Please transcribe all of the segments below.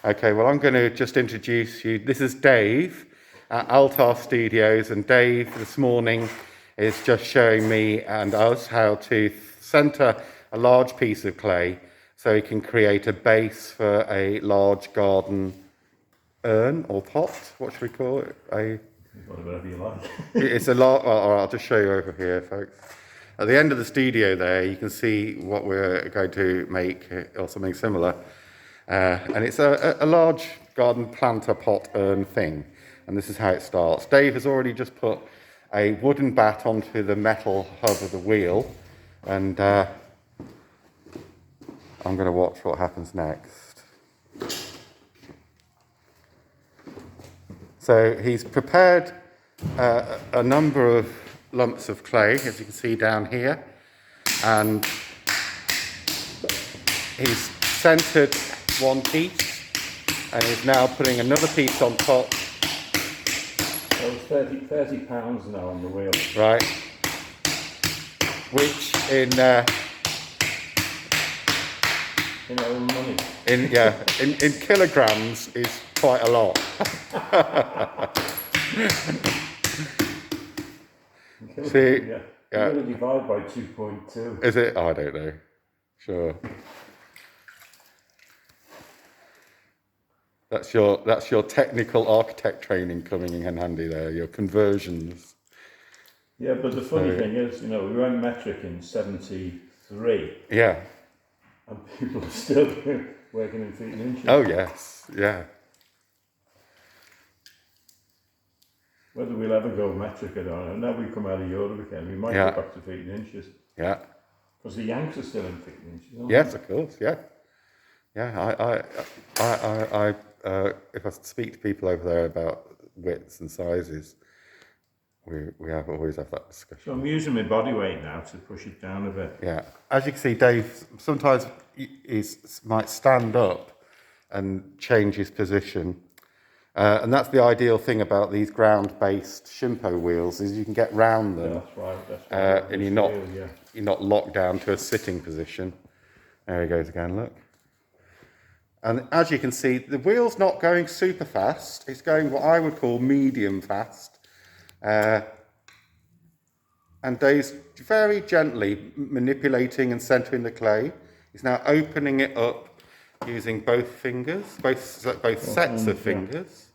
Okay, well, I'm going to just introduce you. This is Dave at Altar Studios, and Dave this morning is just showing me and us how to centre a large piece of clay so he can create a base for a large garden urn or pot. What should we call it? Whatever you like. It's a lot. I'll just show you over here, folks. At the end of the studio there, you can see what we're going to make, or something similar. And it's a large garden planter pot urn thing. And this is how it starts. Dave has already just put a wooden bat onto the metal hub of the wheel. And I'm going to watch what happens next. So he's prepared a number of lumps of clay, as you can see down here. And he's centered one piece and is now putting another piece on top. So it's 30 pounds now on the wheel. Right. Which in money. in kilograms is quite a lot. See, You're going to divide by 2.2. Is it? I don't know. Sure. That's your technical architect training coming in handy there, your conversions. Yeah, but the funny thing is, we went metric in 73. Yeah. And people are still working in feet and inches. Oh, yes. Yeah. Whether we'll ever go metric, I don't know. Now we come out of Europe again, we might go back to feet and inches. Yeah. Because the Yanks are still in feet and inches, aren't Yes, of course. Yeah. Yeah. I if I speak to people over there about widths and sizes, we always have that discussion. So I'm using my body weight now to push it down a bit. Yeah. As you can see, Dave sometimes might stand up and change his position. And that's the ideal thing about these ground-based Shimpo wheels is you can get round them. Yeah, that's right. And you're not locked down to a sitting position. There he goes again, look. And as you can see, the wheel's not going super fast. It's going what I would call medium fast. And Dave's very gently manipulating and centering the clay. He's now opening it up using both fingers, both sets of fingers.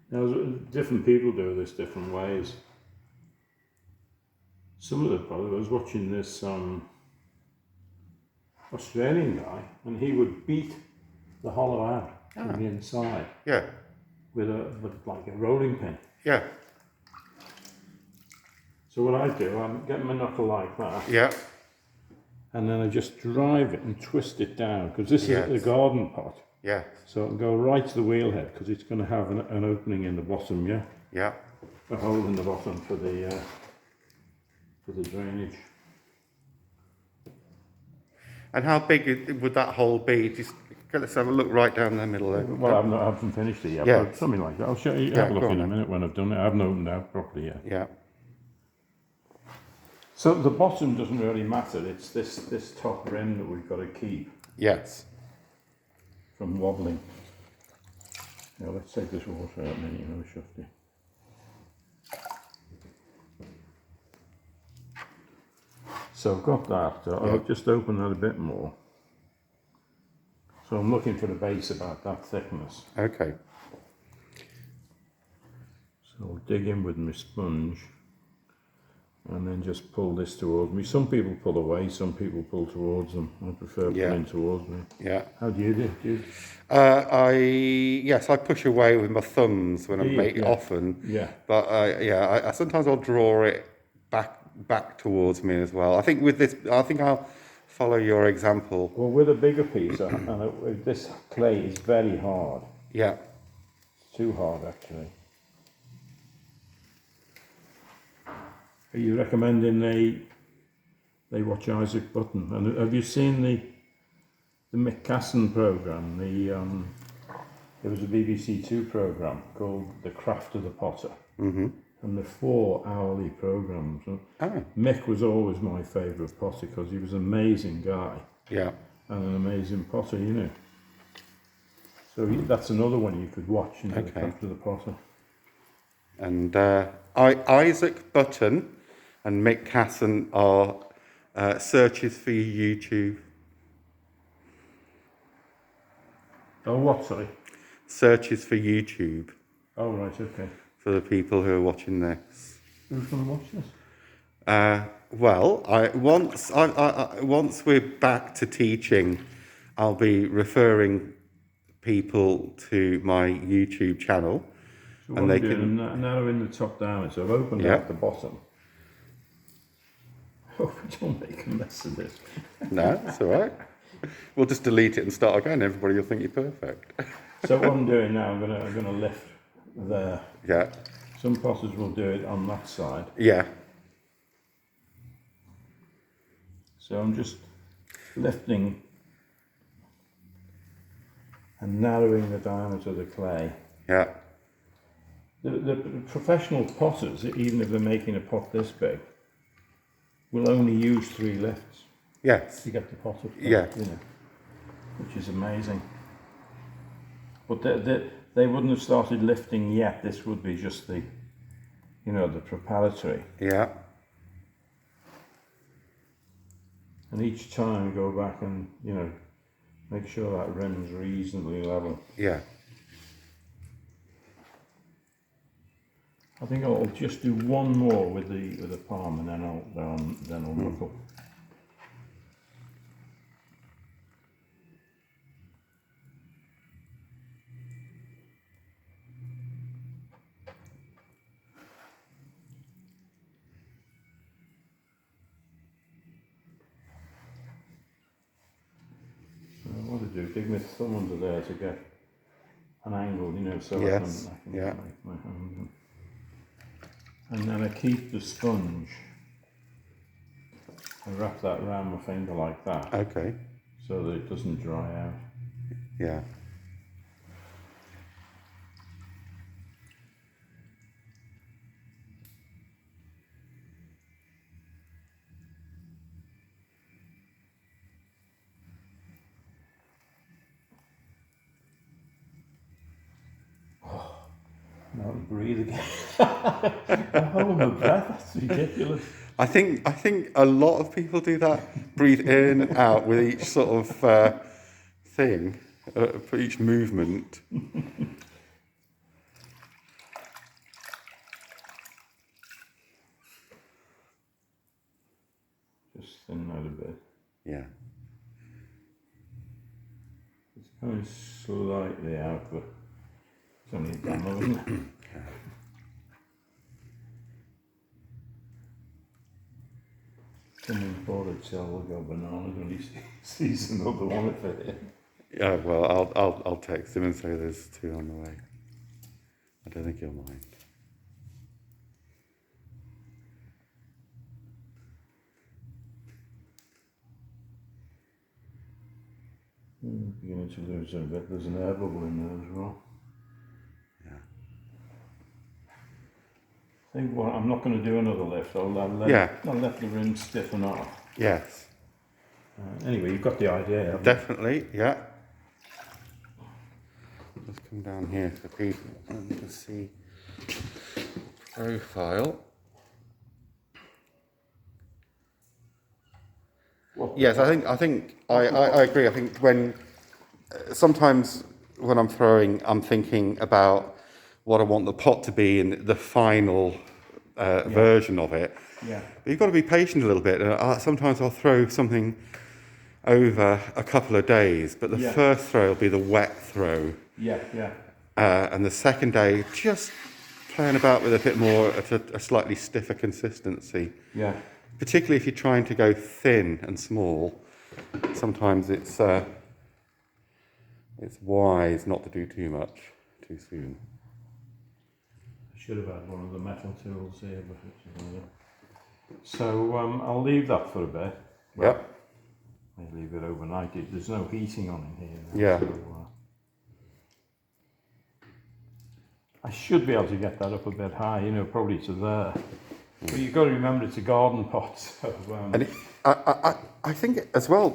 Now, different people do this different ways. Some of the probably I was watching this Australian guy, and he would beat the hollow out from the inside. Yeah. With like a rolling pin. Yeah. So what I do, I get my knuckle like that. Yeah. And then I just drive it and twist it down, because this is the garden pot. Yeah. So it'll go right to the wheel head, because it's going to have an opening in the bottom, yeah? Yeah. A hole in the bottom for the drainage. And how big would that hole be? Just let's have a look right down the middle there. Well, I haven't finished it yet, but something like that. I'll show you. Have a look in a minute when I've done it. I haven't opened it out properly yet. Yeah. So the bottom doesn't really matter. It's this top rim that we've got to keep. Yes. From wobbling. Now let's take this water out and then you have a shufty. So I've got that. I'll just open that a bit more. So I'm looking for the base about that thickness. Okay. So I'll dig in with my sponge and then just pull this towards me. Some people pull away, some people pull towards them. I prefer pulling towards me. Yeah. How do you do? I push away with my thumbs when I make it often. Yeah. But I sometimes I'll draw it back towards me as well. I think with this, I'll follow your example. Well, with a bigger piece, this clay is very hard. Yeah. It's too hard, actually. Are you recommending they watch Isaac Button? And have you seen the Mick Casson programme? There was a BBC Two programme called The Craft of the Potter. Mm-hmm. and the 4 hourly programs. Oh, Mick was always my favourite potter because he was an amazing guy yeah. and an amazing potter, you know. So that's another one you could watch, you know, The Okay. Craft of the Potter. And Isaac Button and Mick Casson are searches for your YouTube. Oh, what, sorry? Searches for YouTube Oh, right, okay. for the people who are watching this. Who's going to watch this? Well, once we're back to teaching, I'll be referring people to my YouTube channel, So what and I'm they doing, can. I'm narrowing the top down, so I've opened Yeah. out the bottom. Oh, we don't make a mess of this. No, it's all right. We'll just delete it and start again. Everybody will think you're perfect. So what I'm doing now, I'm gonna lift there. Yeah, Some potters will do it on that side. yeah, So I'm just lifting and narrowing the diameter of the clay. yeah, The professional potters, even if they're making a pot this big, will only use 3 lifts yes, to get the pot up there, Yeah. you know, which is amazing. But they wouldn't have started lifting yet. This would be just the, you know, the preparatory. yeah, And each time go back and, you know, make sure that rim's reasonably level. yeah. I think I'll just do one more with the palm, and then I'll knuckle. So what to do? Dig my thumb under there to get an angle, you know, so Yes, I can yeah. make my hand. And then I keep the sponge. I wrap that around my finger like that, Okay, so that it doesn't dry out. yeah, Now to breathe again. I hold my breath. That's ridiculous. I think a lot of people do that. Breathe in and out with each sort of thing, for each movement. Just thin out a bit. Yeah, It's going slightly out, but it's only a demo, isn't it? Some imported cell will go bananas when he sees another one of it. yeah. Well, I'll text him and say there's 2 on the way. I don't think he'll mind. Beginning to lose a bit. There's an air bubble in there as well. Yeah. I think what I'm not going to do another lift. I'll let the rim stiffen off. Yes, Anyway, you've got the idea. haven't you? definitely. Yeah. Let's come down here for people and you can see profile. Yes, I think I agree. I think when sometimes when I'm throwing, I'm thinking about what I want the pot to be in the final version of it. Yeah. But you've got to be patient a little bit. Sometimes I'll throw something over a couple of days, but the Yeah. first throw will be the wet throw, Yeah. and the second day just playing about with a bit more at a slightly stiffer consistency. Yeah. Particularly if you're trying to go thin and small, sometimes it's wise not to do too much too soon. I should have had one of the metal tools here, but it's so I'll leave that for a bit. Yep. I leave it overnight. There's no heating on in here now, Yeah. so, I should be able to get that up a bit high, you know, probably to there. But you've got to remember it's a garden pot, so... And I think as well,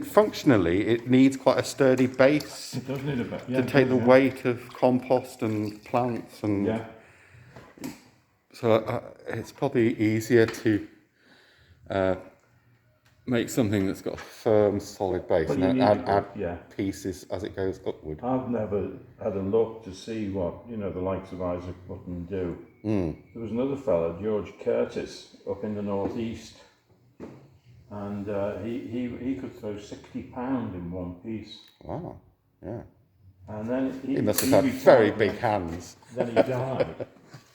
functionally, it needs quite a sturdy base it does need a bit, to take the weight of compost and plants, and Yeah. so it's probably easier to make something that's got a firm, solid base, But and you then need to add go- yeah. pieces as it goes upward. I've never had a look to see what, you know, the likes of Isaac Button do. There was another fella, George Curtis, up in the northeast, and he could throw 60 pound in one piece. Wow, yeah. And then He must have had very big hands. Then he died.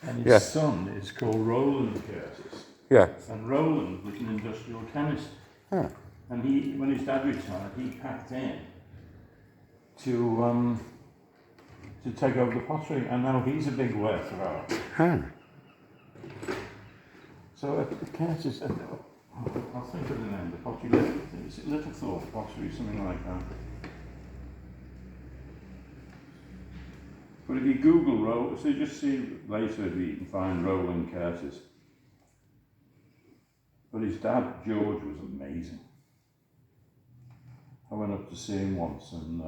And his Yeah. son is called Roland Curtis. Yeah. And Roland was an industrial chemist. Huh. And he, when his dad retired, he packed in to take over the pottery, and now he's a big ware thrower. Huh. So Curtis, I'll think of the name, the pottery, is it Littlethorpe Pottery, something like that. But if you Google Roland, so just see later if you can find Roland Curtis. But his dad, George, was amazing. I went up to see him once, and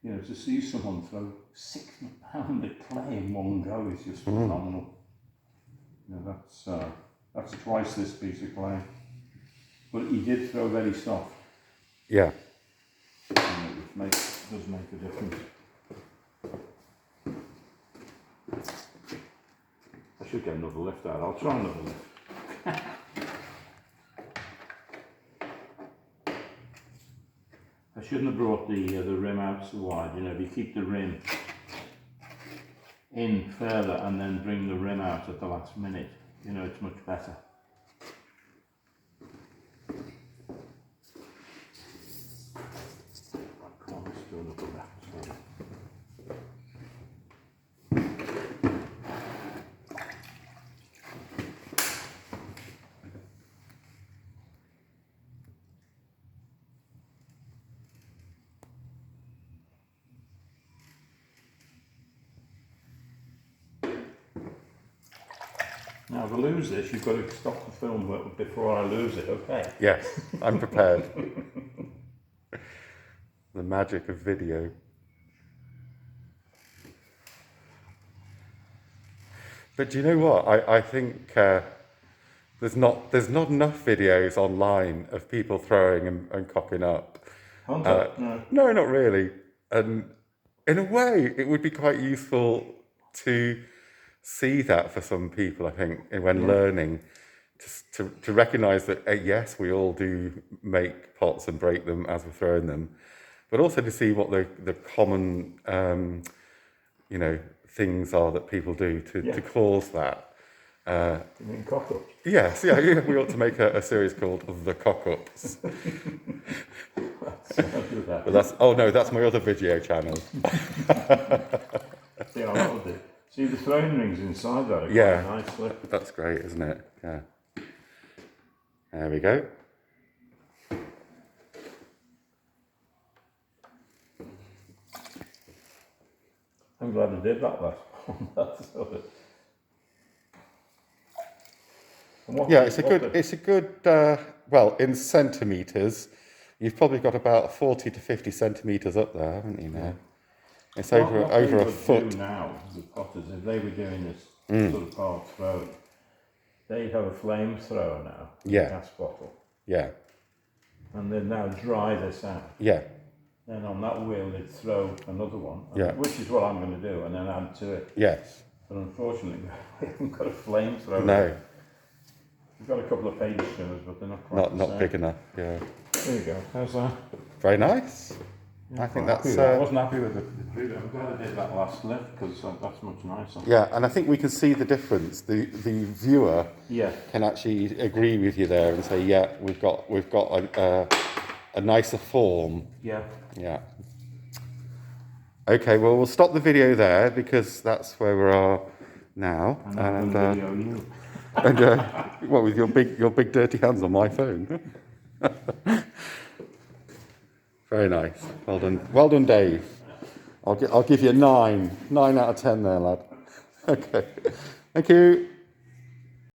you know, to see someone throw 60 pound of clay in one go is just phenomenal. You know, that's twice this piece of clay. But he did throw very soft, Yeah. which does make a difference. I should get another lift out. I'll try another lift. I shouldn't have brought the rim out so wide. You know, if you keep the rim in further and then bring the rim out at the last minute, you know, it's much better. That corner's still a little bit, sorry. Now, if I lose this, you've got to stop the film before I lose it, okay? Yes, I'm prepared. The magic of video. But do you know what? I think there's not enough videos online of people throwing and cocking up. Aren't there? No. No, not really. And in a way, it would be quite useful to see that for some people, I think, when learning, to recognise that, yes, we all do make pots and break them as we're throwing them, but also to see what the common, you know, things are that people do to cause that. You mean cock-ups? Yes, yeah, we ought to make a series called The Cock-Ups. But that's my other video channel. Yeah, I love it. See the throwing rings inside that are Yeah. quite nicely. That's great, isn't it? Yeah. There we go. I'm glad I did that last one. That's it. Yeah, it's a good. Well, in centimetres, you've probably got about 40 to 50 centimetres up there, haven't you now? It's over a foot. Do now, the potters, if they were doing this sort of part throwing, they have a flamethrower now, Yeah. gas bottle, Yeah, and they now dry this out. yeah, Then on that wheel they'd throw another one, Yeah. which is what I'm going to do, and then add to it. yes. But unfortunately, we haven't got a flamethrower. No, We've got a couple of page trimmers, but they're not quite the not same. big enough. Yeah, There you go. How's that? very nice. I think that's. I wasn't happy with it. I'm glad I did that last lift because that's much nicer. Yeah, and I think we can see the difference. The viewer Yeah. can actually agree with you there and say, yeah, we've got a nicer form. Yeah. Yeah. Okay, well, we'll stop the video there because that's where we are now. And I'm going to video you. And what with your big dirty hands on my phone? Very nice. Well done, Dave. I'll give you a 9. 9 out of 10 there, lad. Okay. Thank you.